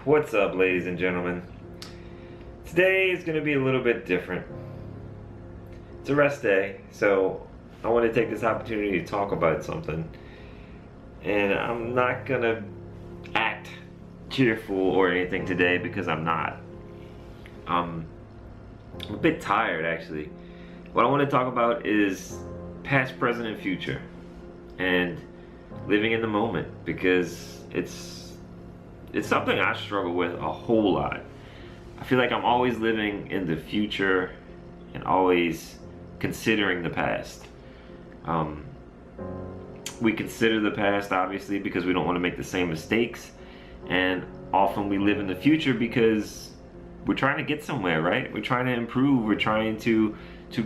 What's up, ladies and gentlemen? Today is going to be a little bit different. It's a rest day, so I want to take this opportunity to talk about something. And I'm not going to act cheerful or anything today because I'm not. I'm a bit tired, actually. What I want to talk about is past, present, and future, and living in the moment, because it's something I struggle with a whole lot. I feel like I'm always living in the future and always considering the past. We consider the past, obviously, because we don't want to make the same mistakes, and often we live in the future because we're trying to get somewhere, right? We're trying to improve, we're trying to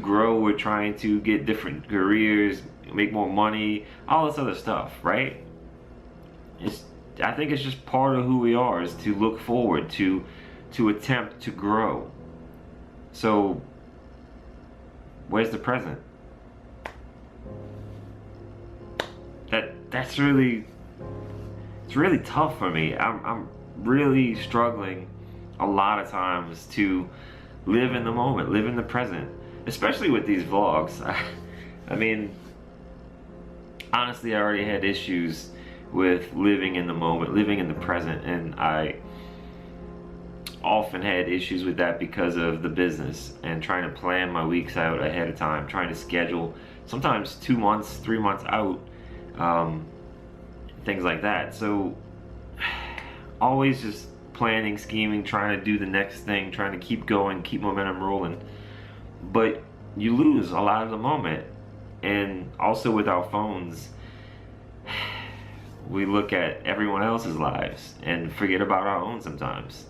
grow, we're trying to get different careers, make more money, all this other stuff, right? I think it's just part of who we are, is to look forward, to attempt to grow. So where's the present? It's really tough for me. I'm really struggling a lot of times to live in the moment, live in the present, especially with these vlogs. I mean, honestly, I already had issues with living in the moment, living in the present, and I often had issues with that because of the business and trying to plan my weeks out ahead of time, trying to schedule sometimes 2 months, 3 months out, things like that. So always just planning, scheming, trying to do the next thing, trying to keep going, keep momentum rolling. But you lose a lot of the moment. And also with our phones, we look at everyone else's lives and forget about our own sometimes.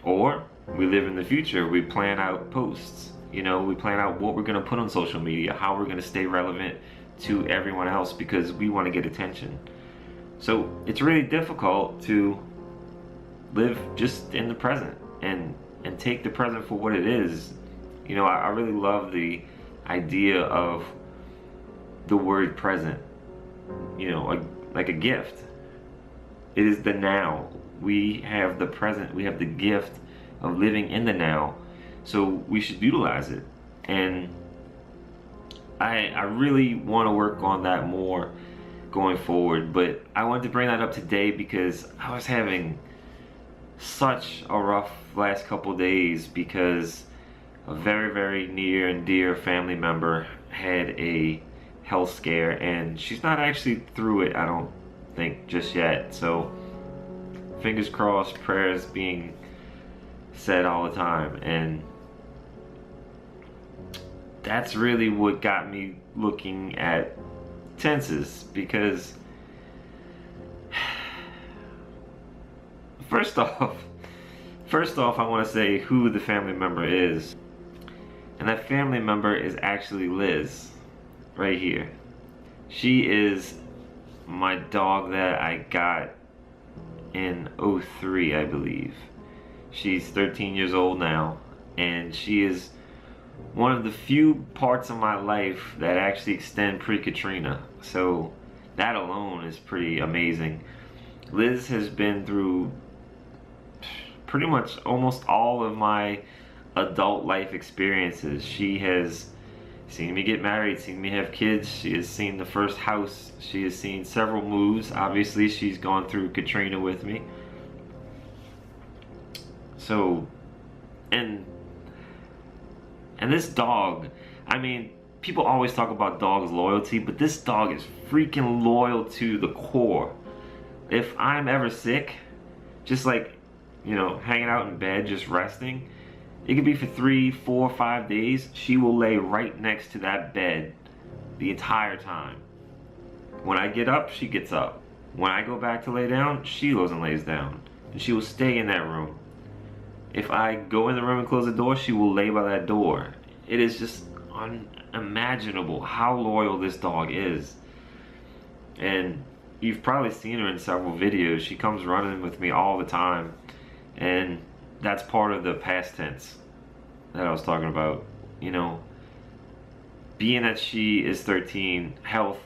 Or we live in the future, we plan out posts, we plan out what we're going to put on social media, how we're going to stay relevant to everyone else because we want to get attention. So it's really difficult to live just in the present and take the present for what it is. I really love the idea of the word present, like a gift. It is the now. We have the present, we have the gift of living in the now, so we should utilize it. And I really want to work on that more going forward, but I wanted to bring that up today because I was having such a rough last couple days because a very, very near and dear family member had a health scare, and she's not actually through it, I don't think, just yet. So fingers crossed, prayers being said all the time. And that's really what got me looking at tenses, because first off I want to say who the family member is. And that family member is actually Liz, right here. She is my dog that I got in '03, I believe. She's 13 years old now, and she is one of the few parts of my life that actually extend pre-Katrina. So that alone is pretty amazing. Liz has been through pretty much almost all of my adult life experiences. She has seen me get married, seen me have kids. She has seen the first house. She has seen several moves. Obviously, she's gone through Katrina with me. So, and this dog, I mean, people always talk about dogs' loyalty, but this dog is freaking loyal to the core. If I'm ever sick, just like, hanging out in bed, just resting, it could be for 3, 4, 5 days, she will lay right next to that bed the entire time. When I get up, she gets up. When I go back to lay down, she goes and lays down. And she will stay in that room. If I go in the room and close the door, she will lay by that door. It is just unimaginable how loyal this dog is. And you've probably seen her in several videos. She comes running with me all the time. And that's part of the past tense that I was talking about. Being that she is 13, health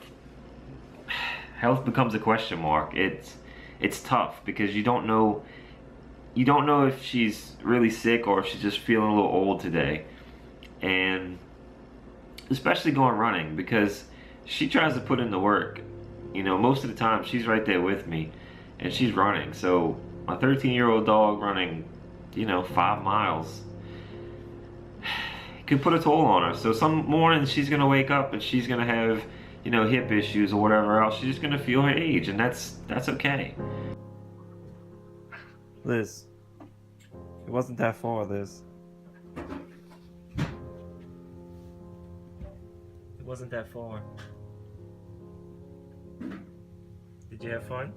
becomes a question mark. It's it's tough because you don't know if she's really sick or if she's just feeling a little old today. And especially going running, because she tries to put in the work. You know, most of the time she's right there with me and she's running. So a 13-year-old dog running, 5 miles could put a toll on her. So some mornings she's gonna wake up and she's gonna have, hip issues or whatever else. She's just gonna feel her age, and that's okay. Liz, it wasn't that far, Liz. It wasn't that far. Did you have fun?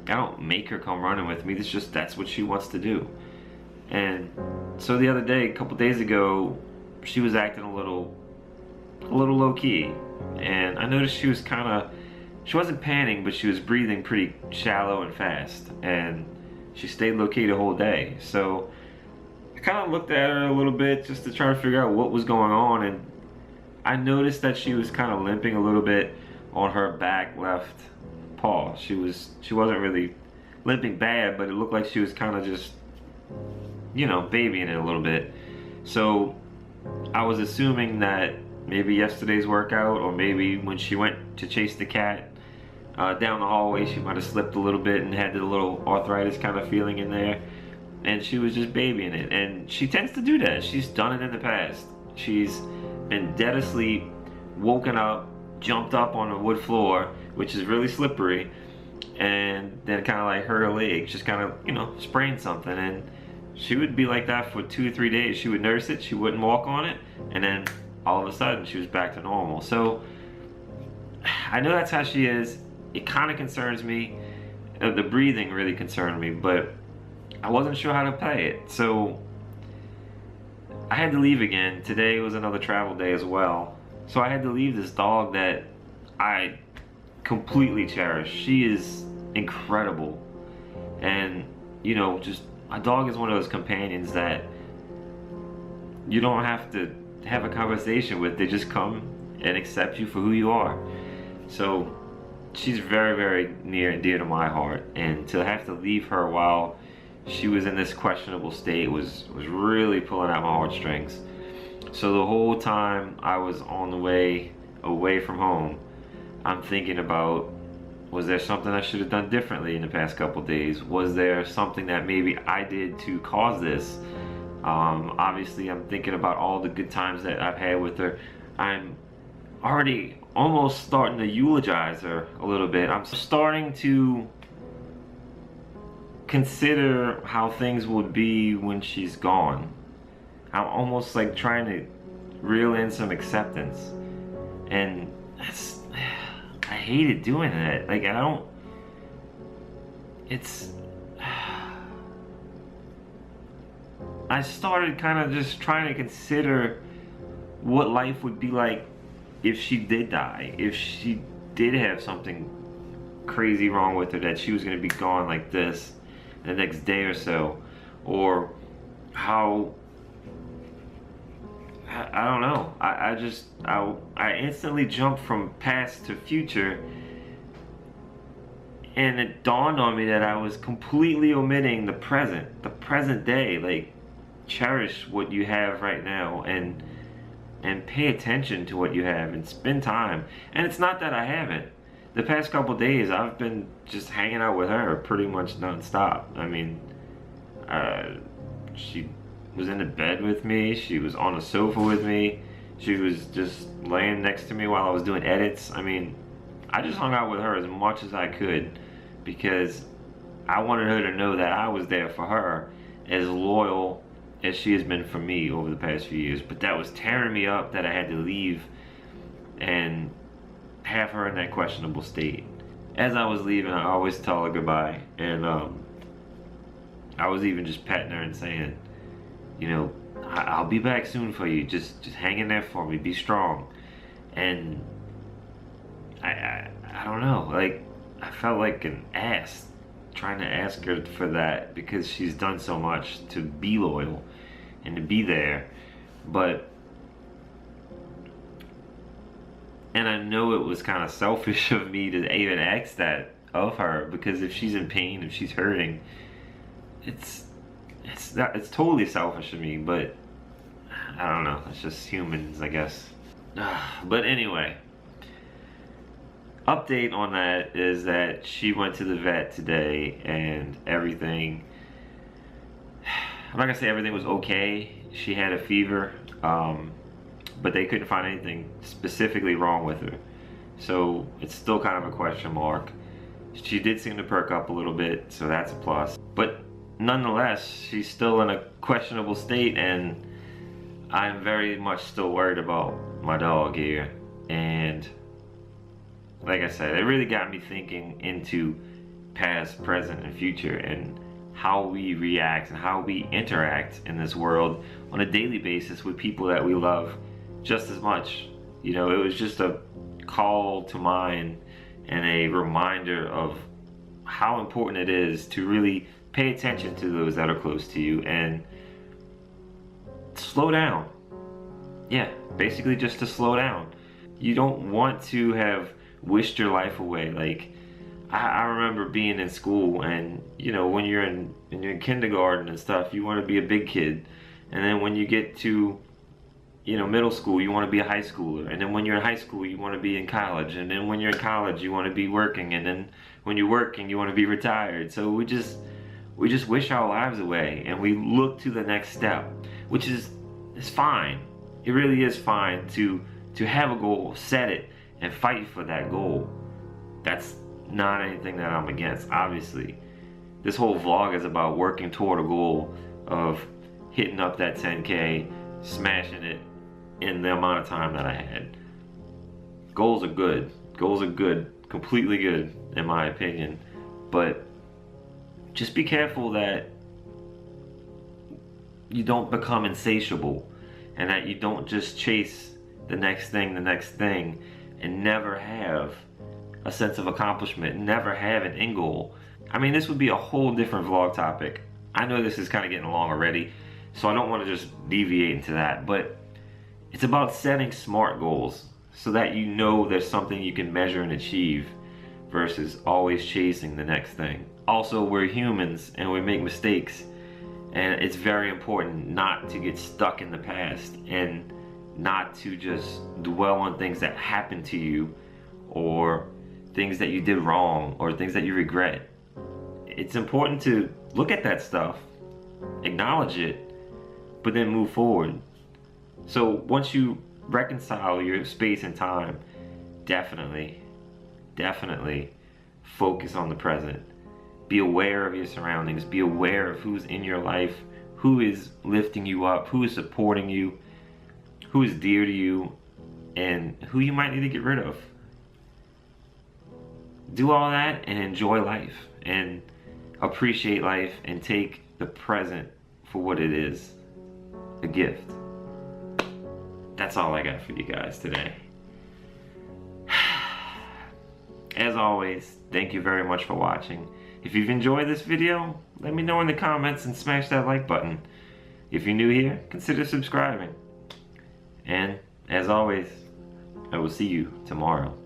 I don't make her come running with me. That's what she wants to do. And so the other day, a couple days ago, she was acting a little low key, and I noticed she wasn't panting, but she was breathing pretty shallow and fast, and she stayed low key the whole day. So I kind of looked at her a little bit just to try to figure out what was going on, and I noticed that she was kind of limping a little bit on her back left paw. She wasn't really limping bad, but it looked like she was kind of just, babying it a little bit. So I was assuming that maybe yesterday's workout, or maybe when she went to chase the cat down the hallway, she might have slipped a little bit and had the little arthritis kind of feeling in there, and she was just babying it. And she tends to do that. She's done it in the past. She's been dead asleep, woken up, jumped up on the wood floor, which is really slippery, and then kind of like hurt her leg, just kind of, sprained something. And she would be like that for 2 or 3 days. She would nurse it, she wouldn't walk on it, and then all of a sudden she was back to normal. So I know that's how she is. It kind of concerns me. The breathing really concerned me, but I wasn't sure how to play it. So I had to leave again. Today was another travel day as well. So I had to leave this dog that I completely cherish. She is incredible. And, just a dog is one of those companions that you don't have to have a conversation with. They just come and accept you for who you are. So she's very, very near and dear to my heart. And to have to leave her while she was in this questionable state was really pulling at my heartstrings. So the whole time I was on the way away from home, I'm thinking about, was there something I should have done differently in the past couple days? Was there something that maybe I did to cause this? Obviously, I'm thinking about all the good times that I've had with her. I'm already almost starting to eulogize her a little bit. I'm starting to consider how things would be when she's gone. I'm almost like trying to reel in some acceptance. And I hated doing that. Like, I started kind of just trying to consider what life would be like if she did die, if she did have something crazy wrong with her, that she was going to be gone like this the next day or so, or how, I don't know. I instantly jumped from past to future, and it dawned on me that I was completely omitting the present day. Like, cherish what you have right now, and pay attention to what you have, and spend time. And it's not that I haven't. The past couple days I've been just hanging out with her pretty much nonstop. I mean, she was in the bed with me, she was on the sofa with me, she was just laying next to me while I was doing edits. I mean, I just hung out with her as much as I could because I wanted her to know that I was there for her, as loyal as she has been for me over the past few years. But that was tearing me up that I had to leave and have her in that questionable state. As I was leaving, I always tell her goodbye, and I was even just petting her and saying, I'll be back soon for you. Just hang in there for me. Be strong. And I don't know. Like, I felt like an ass trying to ask her for that, because she's done so much to be loyal and to be there. And And I know it was kind of selfish of me to even ask that of her, because if she's in pain, if she's hurting, it's totally selfish of me, but I don't know, it's just humans, I guess. But anyway, update on that is that she went to the vet today and everything, I'm not gonna say everything was okay. She had a fever, but they couldn't find anything specifically wrong with her. So it's still kind of a question mark. She did seem to perk up a little bit, so that's a plus. But nonetheless, she's still in a questionable state, and I'm very much still worried about my dog here. And like I said, it really got me thinking into past, present, and future, and how we react and how we interact in this world on a daily basis with people that we love just as much. You know, it was just a call to mind and a reminder of how important it is to really pay attention to those that are close to you and slow down. Yeah, basically just to slow down. You don't want to have wished your life away. Like, I remember being in school, and you know, when you're in kindergarten and stuff, you want to be a big kid, and then when you get to, you know, middle school, you want to be a high schooler, and then when you're in high school, you want to be in college, and then when you're in college, you want to be working, and then when you're working, you want to be retired. So we just wish our lives away, and we look to the next step, which is fine. It really is fine to have a goal, set it, and fight for that goal. That's not anything that I'm against, obviously. This whole vlog is about working toward a goal of hitting up that 10K, smashing it in the amount of time that I had. Goals are good. Goals are good, completely good in my opinion. But just be careful that you don't become insatiable, and that you don't just chase the next thing, and never have a sense of accomplishment, never have an end goal. I mean, this would be a whole different vlog topic. I know this is kind of getting long already, so I don't want to just deviate into that, but it's about setting smart goals so that you know there's something you can measure and achieve versus always chasing the next thing. Also, we're humans and we make mistakes, and it's very important not to get stuck in the past and not to just dwell on things that happened to you, or things that you did wrong, or things that you regret. It's important to look at that stuff, acknowledge it, but then move forward. So once you reconcile your space and time, definitely focus on the present. Be aware of your surroundings, be aware of who's in your life, who is lifting you up, who is supporting you, who is dear to you, and who you might need to get rid of. Do all that and enjoy life and appreciate life and take the present for what it is, a gift. That's all I got for you guys today. As always, thank you very much for watching. If you've enjoyed this video, let me know in the comments and smash that like button. If you're new here, consider subscribing. And as always, I will see you tomorrow.